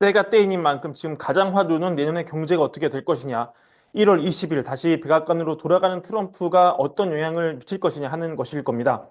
때가 때이닌 만큼 지금 가장 화두는 내년의 경제가 어떻게 될 것이냐. 1월 20일 다시 백악관으로 돌아가는 트럼프가 어떤 영향을 미칠 것이냐 하는 것일 겁니다.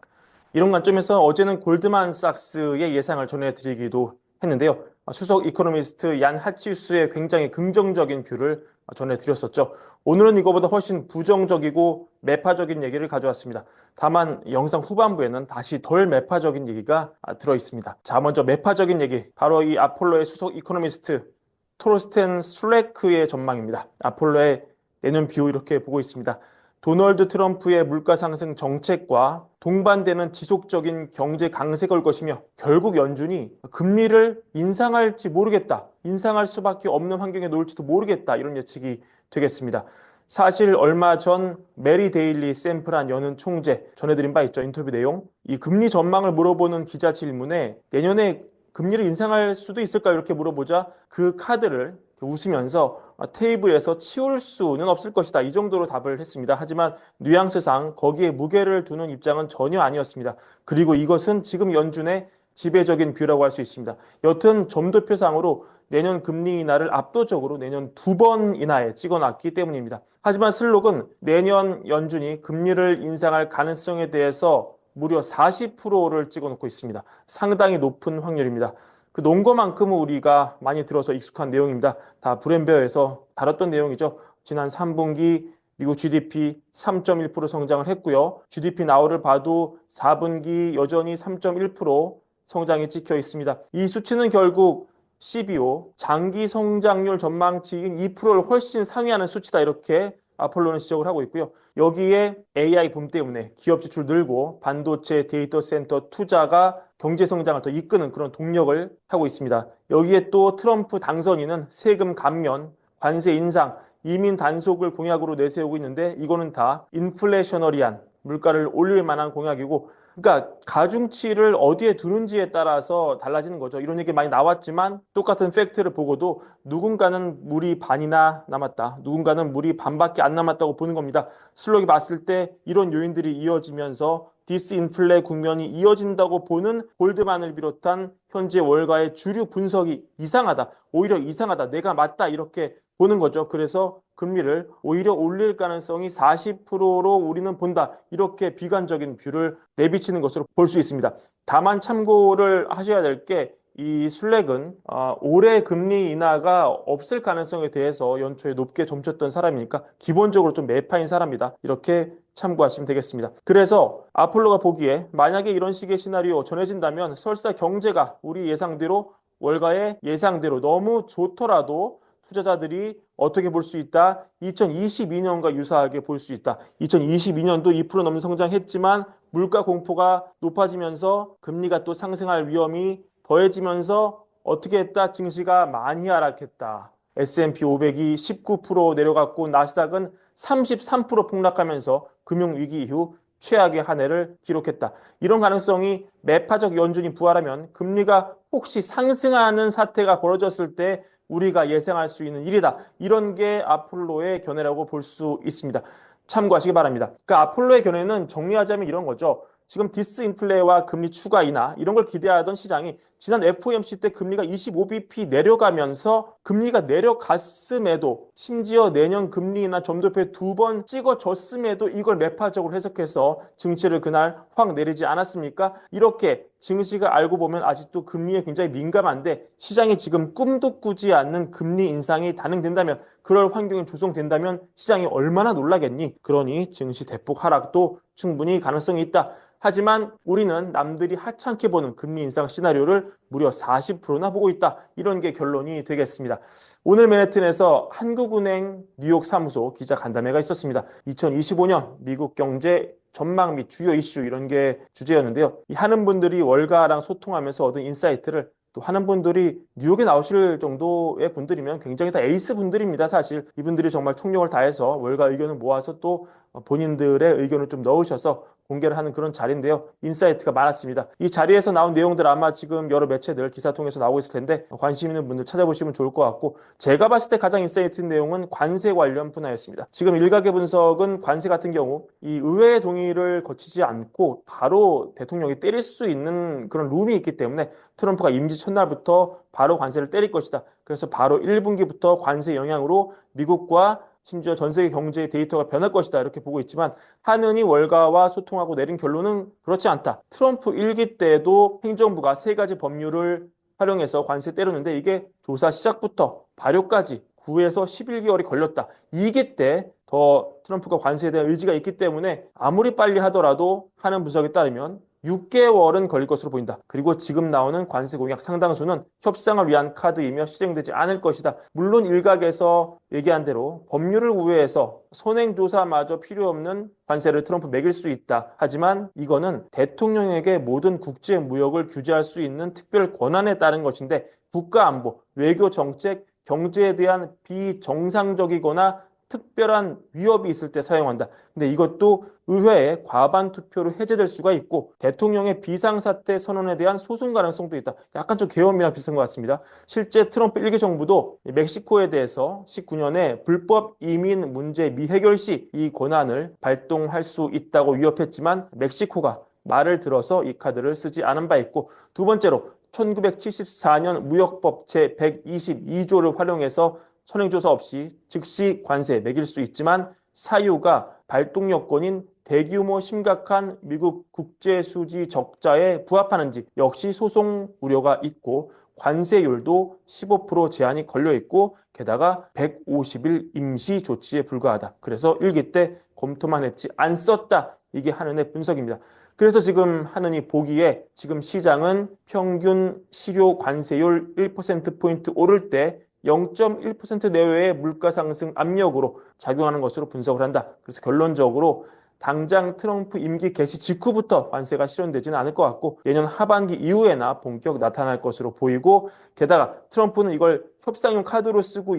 이런 관점에서 어제는 골드만삭스의 예상을 전해드리기도 했는데요. 수석 이코노미스트 얀 하치우스의 굉장히 긍정적인 뷰를 전해드렸었죠. 오늘은 이거보다 훨씬 부정적이고 매파적인 얘기를 가져왔습니다. 다만 영상 후반부에는 다시 덜 매파적인 얘기가 들어 있습니다. 자, 먼저 매파적인 얘기. 바로 이 아폴로의 수석 이코노미스트 토르스텐 술레크의 전망입니다. 아폴로의 내년 뷰 이렇게 보고 있습니다. 도널드 트럼프의 물가 상승 정책과 동반되는 지속적인 경제 강세가 올 것이며 결국 연준이 금리를 인상할지 모르겠다. 인상할 수밖에 없는 환경에 놓을지도 모르겠다. 이런 예측이 되겠습니다. 사실 얼마 전 메리 데일리 샘플한 여는 총재 전해드린 바 있죠. 인터뷰 내용. 이 금리 전망을 물어보는 기자 질문에 내년에 금리를 인상할 수도 있을까 이렇게 물어보자 그 카드를 웃으면서 테이블에서 치울 수는 없을 것이다. 이 정도로 답을 했습니다. 하지만 뉘앙스상 거기에 무게를 두는 입장은 전혀 아니었습니다. 그리고 이것은 지금 연준의 지배적인 뷰라고 할 수 있습니다. 여튼 점도표상으로 내년 금리 인하를 압도적으로 내년 2번 인하에 찍어놨기 때문입니다. 하지만 슬록은 내년 연준이 금리를 인상할 가능성에 대해서 무려 40%를 찍어놓고 있습니다. 상당히 높은 확률입니다. 그 논거만큼은 우리가 많이 들어서 익숙한 내용입니다. 다 브랜베어에서 다뤘던 내용이죠. 지난 3분기 미국 GDP 3.1% 성장을 했고요. GDP 나우를 봐도 4분기 여전히 3.1% 성장이 찍혀 있습니다. 이 수치는 결국 CBO 장기 성장률 전망치인 2%를 훨씬 상회하는 수치다 이렇게 아폴로는 지적을 하고 있고요. 여기에 AI 붐 때문에 기업 지출 늘고 반도체 데이터 센터 투자가 경제 성장을 더 이끄는 그런 동력을 하고 있습니다. 여기에 또 트럼프 당선인은 세금 감면, 관세 인상, 이민 단속을 공약으로 내세우고 있는데 이거는 다 인플레셔너리한 물가를 올릴 만한 공약이고 그러니까 가중치를 어디에 두는지에 따라서 달라지는 거죠. 이런 얘기 많이 나왔지만 똑같은 팩트를 보고도 누군가는 물이 반이나 남았다. 누군가는 물이 반밖에 안 남았다고 보는 겁니다. 슬록이 봤을 때 이런 요인들이 이어지면서 디스인플레 국면이 이어진다고 보는 골드만을 비롯한 현재 월가의 주류 분석이 이상하다. 오히려 이상하다. 내가 맞다. 이렇게 보는 거죠. 그래서 금리를 오히려 올릴 가능성이 40%로 우리는 본다. 이렇게 비관적인 뷰를 내비치는 것으로 볼 수 있습니다. 다만 참고를 하셔야 될 게 이 술렉은 올해 금리 인하가 없을 가능성에 대해서 연초에 높게 점쳤던 사람이니까 기본적으로 좀 매파인 사람이다. 이렇게 참고하시면 되겠습니다. 그래서 아폴로가 보기에 만약에 이런 식의 시나리오 전해진다면 설사 경제가 우리 예상대로 월가의 예상대로 너무 좋더라도 투자자들이 어떻게 볼 수 있다? 2022년과 유사하게 볼 수 있다. 2022년도 2% 넘는 성장했지만 물가 공포가 높아지면서 금리가 또 상승할 위험이 더해지면서 어떻게 했다? 증시가 많이 하락했다. S&P 500이 19% 내려갔고 나스닥은 33% 폭락하면서 금융위기 이후 최악의 한 해를 기록했다. 이런 가능성이 매파적 연준이 부활하면 금리가 혹시 상승하는 사태가 벌어졌을 때 우리가 예상할 수 있는 일이다. 이런 게 아폴로의 견해라고 볼 수 있습니다. 참고하시기 바랍니다. 그 아폴로의 견해는 정리하자면 이런 거죠. 지금 디스인플레와 금리 추가 인하 이런 걸 기대하던 시장이 지난 FOMC 때 금리가 25bp 내려가면서 금리가 내려갔음에도 심지어 내년 금리 인하 점도표에 2번 찍어줬음에도 이걸 매파적으로 해석해서 증시를 그날 확 내리지 않았습니까? 이렇게 증시가 알고 보면 아직도 금리에 굉장히 민감한데 시장이 지금 꿈도 꾸지 않는 금리 인상이 단행된다면 그럴 환경이 조성된다면 시장이 얼마나 놀라겠니? 그러니 증시 대폭 하락도 충분히 가능성이 있다. 하지만 우리는 남들이 하찮게 보는 금리 인상 시나리오를 무려 40%나 보고 있다. 이런 게 결론이 되겠습니다. 오늘 맨해튼에서 한국은행 뉴욕 사무소 기자 간담회가 있었습니다. 2025년 미국 경제 전망 및 주요 이슈 이런 게 주제였는데요. 이 하는 분들이 월가랑 소통하면서 얻은 인사이트를 또 하는 분들이 뉴욕에 나오실 정도의 분들이면 굉장히 다 에이스 분들입니다. 사실 이분들이 정말 총력을 다해서 월가 의견을 모아서 또 본인들의 의견을 좀 넣으셔서 공개를 하는 그런 자리인데요. 인사이트가 많았습니다. 이 자리에서 나온 내용들 아마 지금 여러 매체들 기사 통해서 나오고 있을 텐데 관심 있는 분들 찾아보시면 좋을 것 같고, 제가 봤을 때 가장 인사이트 내용은 관세 관련 분야였습니다. 지금 일각의 분석은 관세 같은 경우 이 의회의 동의를 거치지 않고 바로 대통령이 때릴 수 있는 그런 룸이 있기 때문에 트럼프가 임기 첫날부터 바로 관세를 때릴 것이다. 그래서 바로 1분기부터 관세 영향으로 미국과 심지어 전 세계 경제의 데이터가 변할 것이다, 이렇게 보고 있지만 하느니 월가와 소통하고 내린 결론은 그렇지 않다. 트럼프 1기 때도 행정부가 세 가지 법률을 활용해서 관세 때렸는데 이게 조사 시작부터 발효까지 9에서 11개월이 걸렸다. 2기 때 더 트럼프가 관세에 대한 의지가 있기 때문에 아무리 빨리 하더라도 하는 분석에 따르면 6개월은 걸릴 것으로 보인다. 그리고 지금 나오는 관세 공약 상당수는 협상을 위한 카드이며 실행되지 않을 것이다. 물론 일각에서 얘기한 대로 법률을 우회해서 선행조사마저 필요 없는 관세를 트럼프 매길 수 있다. 하지만 이거는 대통령에게 모든 국제 무역을 규제할 수 있는 특별 권한에 따른 것인데 국가안보, 외교정책, 경제에 대한 비정상적이거나 특별한 위협이 있을 때 사용한다. 근데 이것도 의회의 과반 투표로 해제될 수가 있고 대통령의 비상사태 선언에 대한 소송 가능성도 있다. 약간 좀 계엄이랑 비슷한 것 같습니다. 실제 트럼프 1기 정부도 멕시코에 대해서 19년에 불법 이민 문제 미해결 시 이 권한을 발동할 수 있다고 위협했지만 멕시코가 말을 들어서 이 카드를 쓰지 않은 바 있고, 두 번째로 1974년 무역법 제122조를 활용해서 선행조사 없이 즉시 관세 매길 수 있지만 사유가 발동 요건인 대규모 심각한 미국 국제수지 적자에 부합하는지 역시 소송 우려가 있고, 관세율도 15% 제한이 걸려 있고 게다가 150일 임시 조치에 불과하다. 그래서 1기 때 검토만 했지 안 썼다. 이게 한은의 분석입니다. 그래서 지금 한은이 보기에 지금 시장은 평균 실효 관세율 1%포인트 오를 때 0.1% 내외의 물가 상승 압력으로 작용하는 것으로 분석을 한다. 그래서 결론적으로 당장 트럼프 임기 개시 직후부터 관세가 실현되지는 않을 것 같고 내년 하반기 이후에나 본격 나타날 것으로 보이고, 게다가 트럼프는 이걸 협상용 카드로 쓰고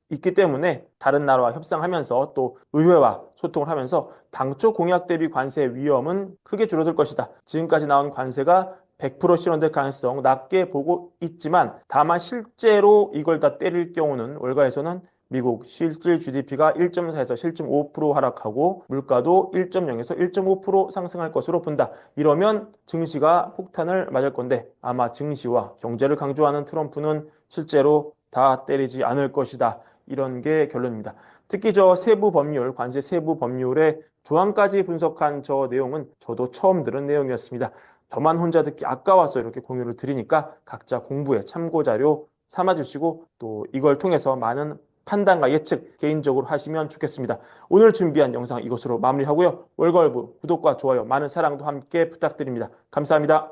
있기 때문에 다른 나라와 협상하면서 또 의회와 소통을 하면서 당초 공약 대비 관세 위험은 크게 줄어들 것이다. 지금까지 나온 관세가 100% 실현될 가능성 낮게 보고 있지만 다만 실제로 이걸 다 때릴 경우는 월가에서는 미국 실질 GDP가 1.4에서 7.5% 하락하고 물가도 1.0에서 1.5% 상승할 것으로 본다. 이러면 증시가 폭탄을 맞을 건데 아마 증시와 경제를 강조하는 트럼프는 실제로 다 때리지 않을 것이다. 이런 게 결론입니다. 특히 저 세부 법률, 관세 세부 법률의 조항까지 분석한 저 내용은 저도 처음 들은 내용이었습니다. 저만 혼자 듣기 아까워서 이렇게 공유를 드리니까 각자 공부에 참고 자료 삼아주시고 또 이걸 통해서 많은 판단과 예측 개인적으로 하시면 좋겠습니다. 오늘 준비한 영상 이것으로 마무리하고요. 월걸부 구독과 좋아요, 많은 사랑도 함께 부탁드립니다. 감사합니다.